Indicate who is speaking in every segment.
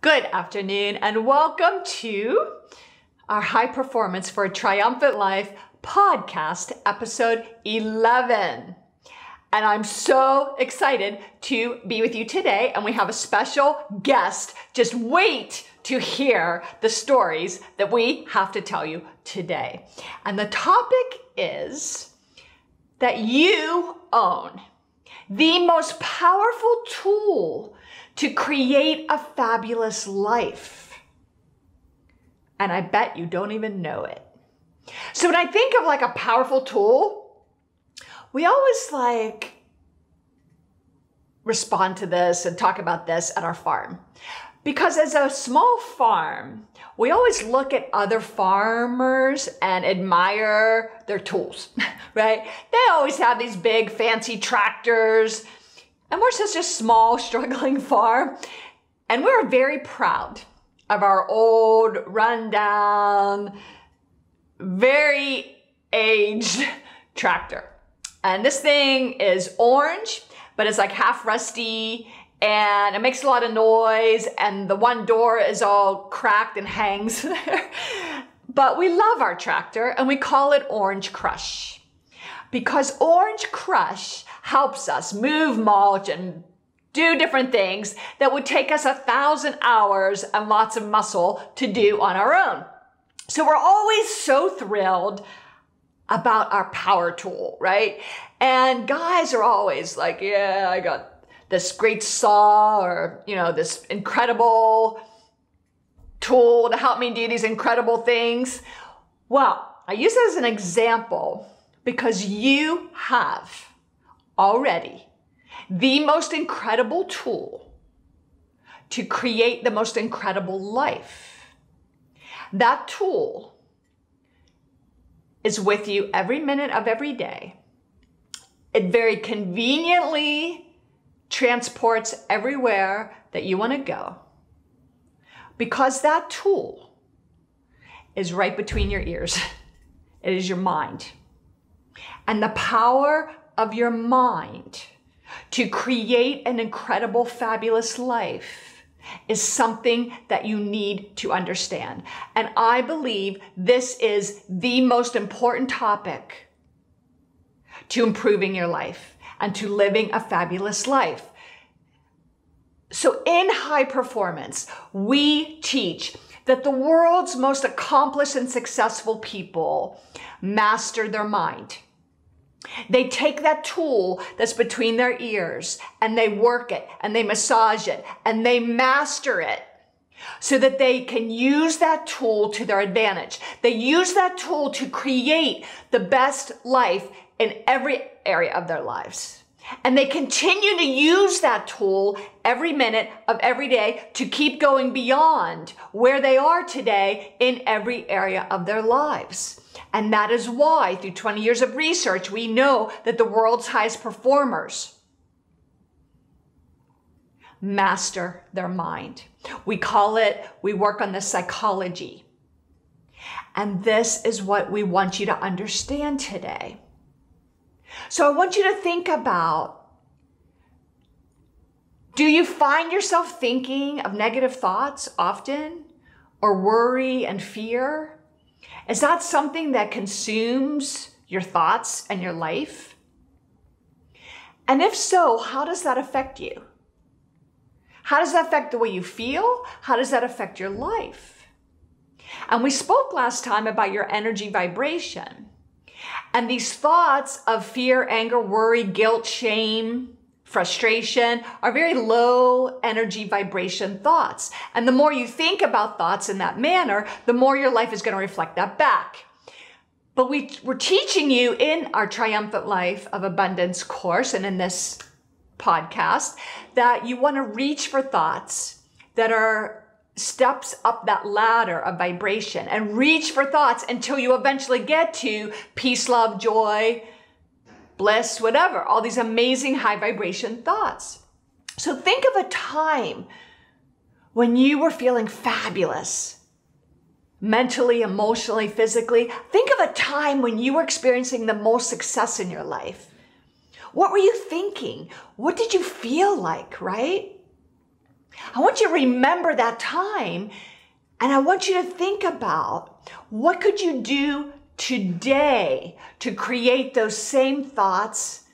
Speaker 1: Good afternoon and welcome to our High Performance for a Triumphant Life podcast, episode 11. And I'm so excited to be with you today. And we have a special guest. Just wait to hear the stories that we have to tell you today. And the topic is that you own the most powerful tool to create a fabulous life. And I bet you don't even know it. So when I think of like a powerful tool, we always respond to this and talk about this at our farm. Because as a small farm, we always look at other farmers and admire their tools, right? They always have these big fancy tractors. And we're such a small, struggling farm. And we're very proud of our old, rundown, very aged tractor. And this thing is orange, but it's like half rusty and it makes a lot of noise. And the one door is all cracked and hangs there. But we love our tractor and we call it Orange Crush. Because Orange Crush helps us move mulch and do different things that would take us 1,000 hours and lots of muscle to do on our own. So we're always so thrilled about our power tool, right? And guys are always like, yeah, I got this great saw or, this incredible tool to help me do these incredible things. Well, I use it as an example because you have already the most incredible tool to create the most incredible life. That tool is with you every minute of every day. It very conveniently transports everywhere that you want to go because that tool is right between your ears. It is your mind. And the power of your mind to create an incredible, fabulous life is something that you need to understand. And I believe this is the most important topic to improving your life and to living a fabulous life. So in High Performance, we teach that the world's most accomplished and successful people master their mind. They take that tool that's between their ears and they work it and they massage it and they master it so that they can use that tool to their advantage. They use that tool to create the best life in every area of their lives. And they continue to use that tool every minute of every day to keep going beyond where they are today in every area of their lives. And that is why, through 20 years of research, we know that the world's highest performers master their mind. We work on the psychology. And this is what we want you to understand today. So I want you to think about, do you find yourself thinking of negative thoughts often, or worry and fear? Is that something that consumes your thoughts and your life? And if so, how does that affect you? How does that affect the way you feel? How does that affect your life? And we spoke last time about your energy vibration. And these thoughts of fear, anger, worry, guilt, shame, frustration are very low energy vibration thoughts. And the more you think about thoughts in that manner, the more your life is going to reflect that back. But we're teaching you in our Triumphant Life of Abundance course and in this podcast that you want to reach for thoughts that are steps up that ladder of vibration and reach for thoughts until you eventually get to peace, love, joy, bliss, whatever, all these amazing high vibration thoughts. So think of a time when you were feeling fabulous, mentally, emotionally, physically. Think of a time when you were experiencing the most success in your life. What were you thinking? What did you feel like, right? I want you to remember that time, and I want you to think about what could you do today to create those same thoughts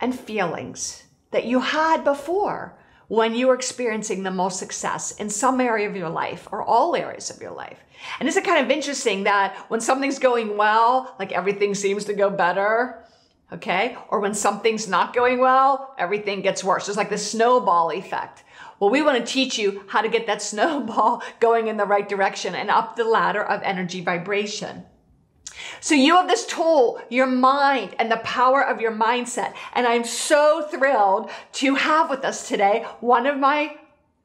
Speaker 1: and feelings that you had before when you were experiencing the most success in some area of your life or all areas of your life. And isn't it kind of interesting that when something's going well, like everything seems to go better, okay? Or when something's not going well, everything gets worse. It's like the snowball effect. Well, we want to teach you how to get that snowball going in the right direction and up the ladder of energy vibration. So you have this tool, your mind, and the power of your mindset. And I'm so thrilled to have with us today one of my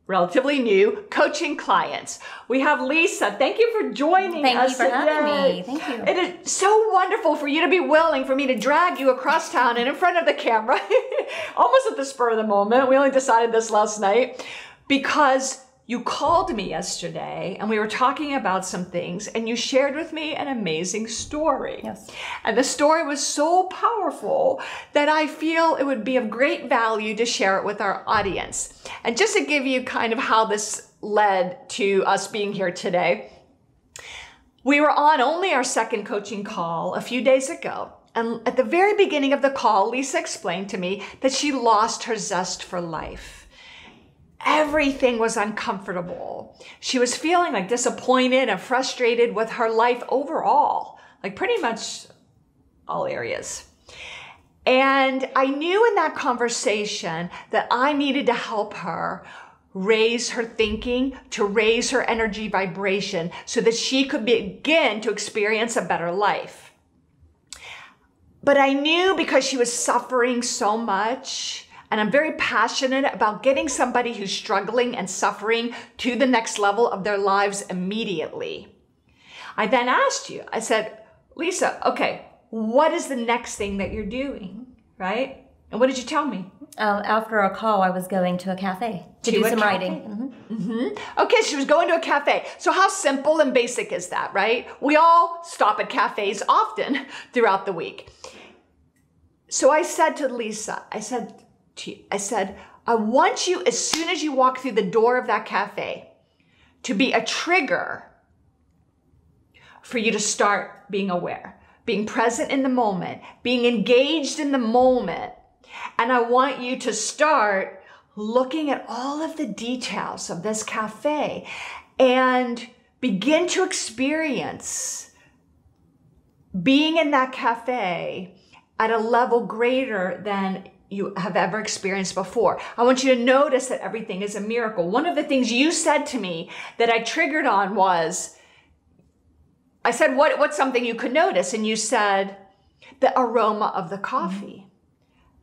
Speaker 1: relatively new coaching clients. We have Lisa. Thank you for joining us today.
Speaker 2: Thank you for having me. Thank you.
Speaker 1: It is so wonderful for you to be willing for me to drag you across town and in front of the camera, almost at the spur of the moment. We only decided this last night because you called me yesterday and we were talking about some things and you shared with me an amazing story.
Speaker 2: Yes.
Speaker 1: And the story was so powerful that I feel it would be of great value to share it with our audience. And just to give you kind of how this led to us being here today, we were on only our second coaching call a few days ago. And at the very beginning of the call, Lisa explained to me that she lost her zest for life. Everything was uncomfortable. She was feeling like disappointed and frustrated with her life overall, like pretty much all areas. And I knew in that conversation that I needed to help her raise her thinking, to raise her energy vibration so that she could begin to experience a better life. But I knew because she was suffering so much, and I'm very passionate about getting somebody who's struggling and suffering to the next level of their lives immediately. I then asked you, I said, Lisa, okay, what is the next thing that you're doing, right? And what did you tell me?
Speaker 2: After a call, I was going to a cafe to do some writing.
Speaker 1: Okay, she was going to a cafe. So how simple and basic is that, right? We all stop at cafes often throughout the week. So I said to Lisa, I said, I want you, as soon as you walk through the door of that cafe, to be a trigger for you to start being aware, being present in the moment, being engaged in the moment. And I want you to start looking at all of the details of this cafe and begin to experience being in that cafe at a level greater than you have ever experienced before. I want you to notice that everything is a miracle. One of the things you said to me that I triggered on was, I said, what's something you could notice? And you said, the aroma of the coffee.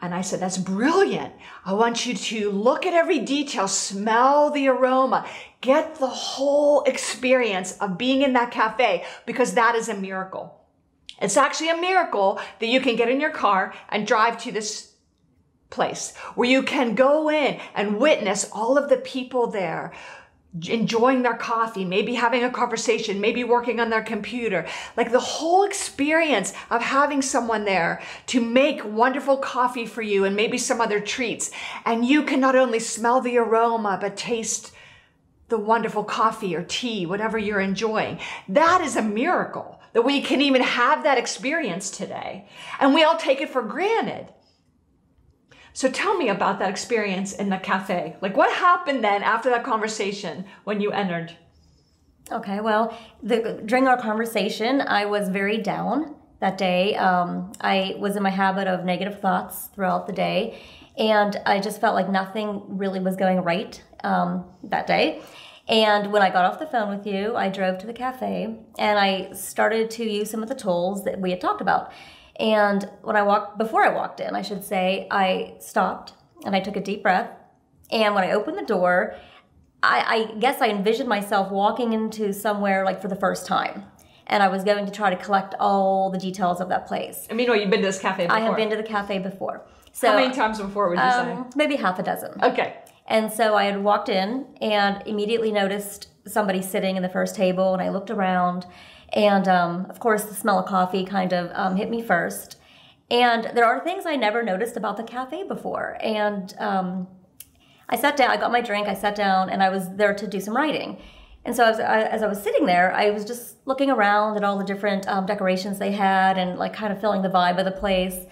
Speaker 1: And I said, that's brilliant. I want you to look at every detail, smell the aroma, get the whole experience of being in that cafe, because that is a miracle. It's actually a miracle that you can get in your car and drive to this place where you can go in and witness all of the people there enjoying their coffee, maybe having a conversation, maybe working on their computer, like the whole experience of having someone there to make wonderful coffee for you and maybe some other treats. And you can not only smell the aroma, but taste the wonderful coffee or tea, whatever you're enjoying. That is a miracle that we can even have that experience today. And we all take it for granted. So tell me about that experience in the cafe. Like, what happened then after that conversation when you entered?
Speaker 2: Okay, well, during our conversation, I was very down that day. I was in my habit of negative thoughts throughout the day, and I just felt like nothing really was going right that day. And when I got off the phone with you, I drove to the cafe, and I started to use some of the tools that we had talked about. And before I walked in, I should say, I stopped and I took a deep breath. And when I opened the door, I guess I envisioned myself walking into somewhere like for the first time. And I was going to try to collect all the details of that place.
Speaker 1: I mean, you've been to this cafe before?
Speaker 2: I have been to the cafe before. So,
Speaker 1: how many times before would you say?
Speaker 2: Maybe half a dozen.
Speaker 1: Okay.
Speaker 2: And so I had walked in and immediately noticed somebody sitting in the first table, and I looked around. And of course, the smell of coffee kind of hit me first. And there are things I never noticed about the cafe before. And I sat down, I got my drink, I sat down, and I was there to do some writing. And so as I was sitting there, I was just looking around at all the different decorations they had and like kind of feeling the vibe of the place.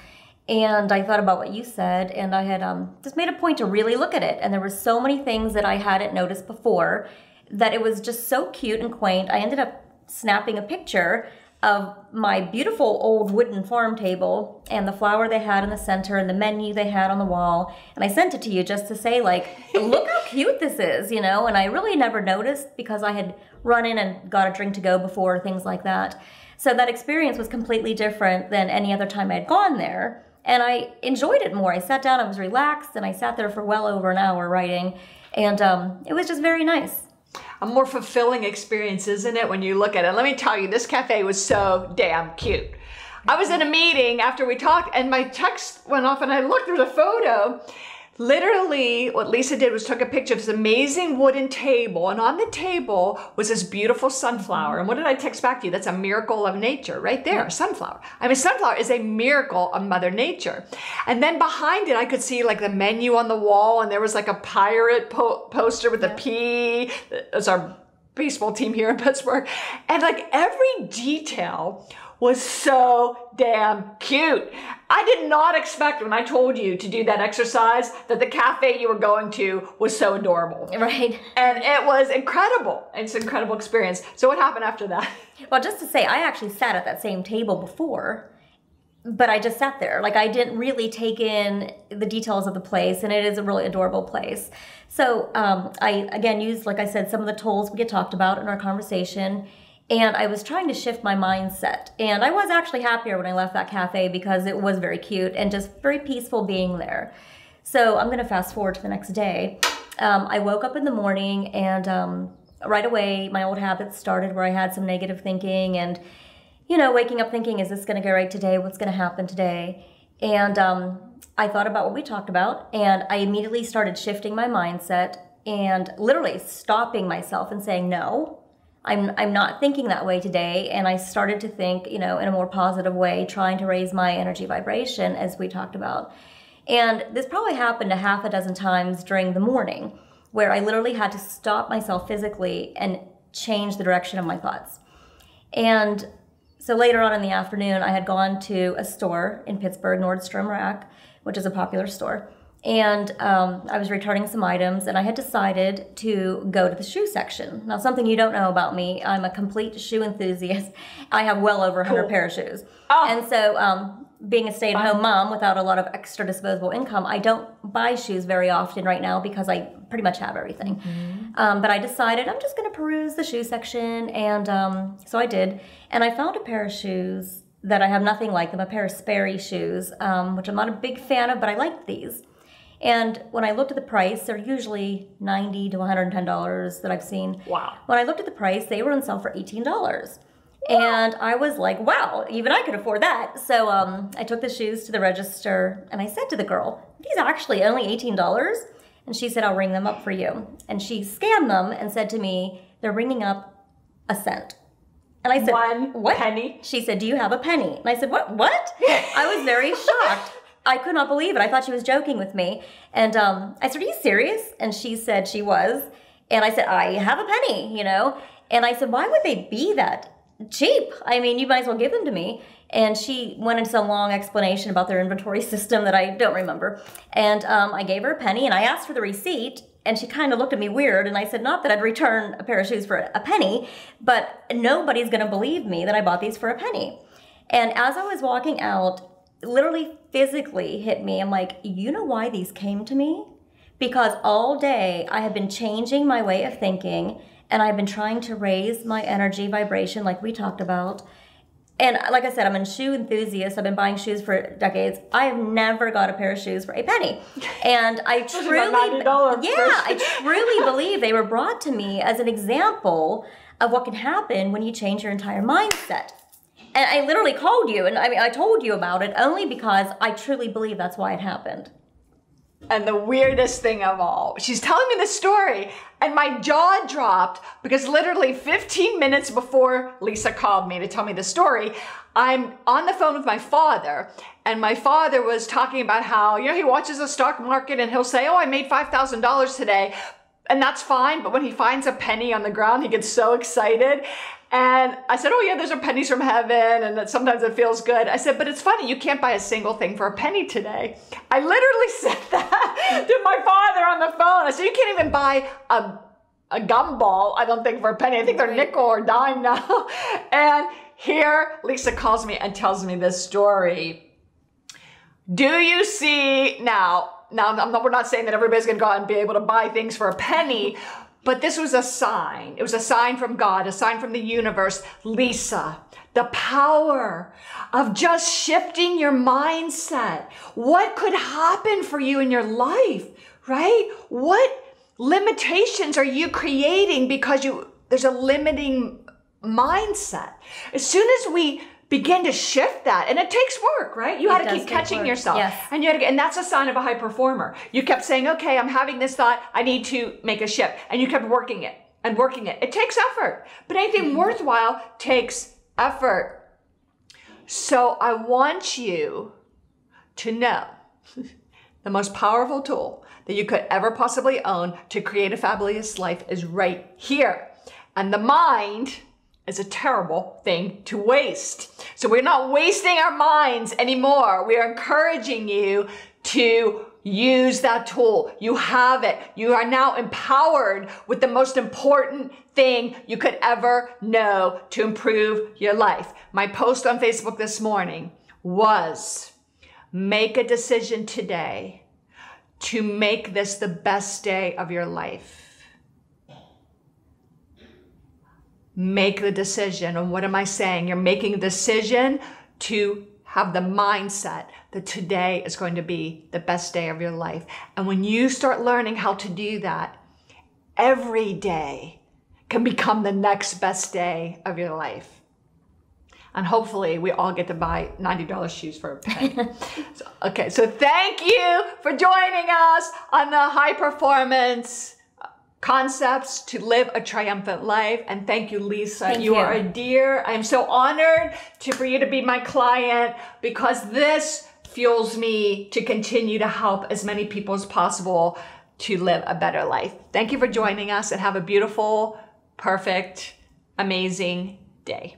Speaker 2: And I thought about what you said, and I had just made a point to really look at it. And there were so many things that I hadn't noticed before that it was just so cute and quaint. I ended up snapping a picture of my beautiful old wooden farm table and the flower they had in the center and the menu they had on the wall. And I sent it to you just to say, like, look how cute this is, you know? And I really never noticed because I had run in and got a drink to go before, things like that. So that experience was completely different than any other time I'd gone there. And I enjoyed it more. I sat down, I was relaxed, and I sat there for well over an hour writing. And it was just very nice.
Speaker 1: A more fulfilling experience, isn't it, when you look at it? Let me tell you, this cafe was so damn cute. I was in a meeting after we talked, and my text went off, and I looked through the photo. Literally, what Lisa did was took a picture of this amazing wooden table, and on the table was this beautiful sunflower. And what did I text back to you? That's a miracle of nature right there, a sunflower. I mean, sunflower is a miracle of Mother Nature. And then behind it, I could see like the menu on the wall, and there was like a pirate poster with a P. That's our baseball team here in Pittsburgh. And like every detail was so damn cute. I did not expect when I told you to do that exercise that the cafe you were going to was so adorable.
Speaker 2: Right.
Speaker 1: And it was incredible. It's an incredible experience. So what happened after that?
Speaker 2: Well, just to say, I actually sat at that same table before, but I just sat there. Like, I didn't really take in the details of the place, and it is a really adorable place. So I, again, used, like I said, some of the tools we had talked about in our conversation. And I was trying to shift my mindset. And I was actually happier when I left that cafe because it was very cute and just very peaceful being there. So I'm going to fast forward to the next day. I woke up in the morning and right away my old habits started where I had some negative thinking and, you know, waking up thinking, is this going to go right today? What's going to happen today? And I thought about what we talked about, and I immediately started shifting my mindset and literally stopping myself and saying, no, I'm not thinking that way today. And I started to think, you know, in a more positive way, trying to raise my energy vibration, as we talked about. And this probably happened a half a dozen times during the morning, where I literally had to stop myself physically and change the direction of my thoughts. And so later on in the afternoon, I had gone to a store in Pittsburgh, Nordstrom Rack, which is a popular store. And I was returning some items, and I had decided to go to the shoe section. Now, something you don't know about me, I'm a complete shoe enthusiast. I have well over 100 pair of shoes. Oh. And so being a stay-at-home mom without a lot of extra disposable income, I don't buy shoes very often right now because I pretty much have everything. Mm-hmm. But I decided I'm just going to peruse the shoe section, and so I did. And I found a pair of shoes that I have nothing like them, a pair of Sperry shoes, which I'm not a big fan of, but I liked these. And when I looked at the price, they're usually $90 to $110 that I've seen.
Speaker 1: Wow.
Speaker 2: When I looked at the price, they were on sale for $18. And I was like, wow, even I could afford that. So I took the shoes to the register, and I said to the girl, these are actually only $18? And she said, I'll ring them up for you. And she scanned them and said to me, they're ringing up a cent. And I said,
Speaker 1: what? Penny?
Speaker 2: She said, do you have a penny? And I said, what? I was very shocked. I could not believe it. I thought she was joking with me. And I said, are you serious? And she said she was. And I said, I have a penny, you know. And I said, why would they be that cheap? I mean, you might as well give them to me. And she went into some long explanation about their inventory system that I don't remember. And I gave her a penny, and I asked for the receipt. And she kind of looked at me weird. And I said, not that I'd return a pair of shoes for a penny, but nobody's going to believe me that I bought these for a penny. And as I was walking out, literally physically hit me. I'm like, you know why these came to me? Because all day I have been changing my way of thinking, and I've been trying to raise my energy vibration like we talked about. And like I said, I'm a shoe enthusiast. I've been buying shoes for decades. I have never got a pair of shoes for a penny. And I truly believe they were brought to me as an example of what can happen when you change your entire mindset. And I literally called you, and I told you about it only because I truly believe that's why it happened.
Speaker 1: And the weirdest thing of all, she's telling me this story and my jaw dropped because literally 15 minutes before Lisa called me to tell me the story, I'm on the phone with my father, and my father was talking about how, you know, he watches the stock market and he'll say, oh, I made $5,000 today. And that's fine. But when he finds a penny on the ground, he gets so excited. And I said, oh yeah, those are pennies from heaven. And that sometimes it feels good. I said, but it's funny. You can't buy a single thing for a penny today. I literally said that to my father on the phone. I said, you can't even buy a gumball, I don't think, for a penny. I think they're nickel or dime now. And here Lisa calls me and tells me this story. Do you see now, we're not saying that everybody's going to go out and be able to buy things for a penny, but this was a sign. It was a sign from God, a sign from the universe. Lisa, the power of just shifting your mindset. What could happen for you in your life, right? What limitations are you creating because there's a limiting mindset? As soon as we begin to shift that, and it takes work, right? You had to keep catching yourself.
Speaker 2: Yes.
Speaker 1: And that's a sign of a high performer. You kept saying, okay, I'm having this thought, I need to make a shift. And you kept working it and working it. It takes effort, but anything worthwhile takes effort. So I want you to know the most powerful tool that you could ever possibly own to create a fabulous life is right here. And the mind is a terrible thing to waste. So we're not wasting our minds anymore. We are encouraging you to use that tool. You have it. You are now empowered with the most important thing you could ever know to improve your life. My post on Facebook this morning was, make a decision today to make this the best day of your life. Make the decision. And what am I saying? You're making a decision to have the mindset that today is going to be the best day of your life. And when you start learning how to do that, every day can become the next best day of your life. And hopefully we all get to buy $90 shoes for a penny. So thank you for joining us on the High Performance Concepts to Live a Triumphant Life. And thank you, Lisa.
Speaker 2: Thank
Speaker 1: you
Speaker 2: you.
Speaker 1: are a dear. I'm so honored for you to be my client, because this fuels me to continue to help as many people as possible to live a better life. Thank you for joining us, and have a beautiful, perfect, amazing day.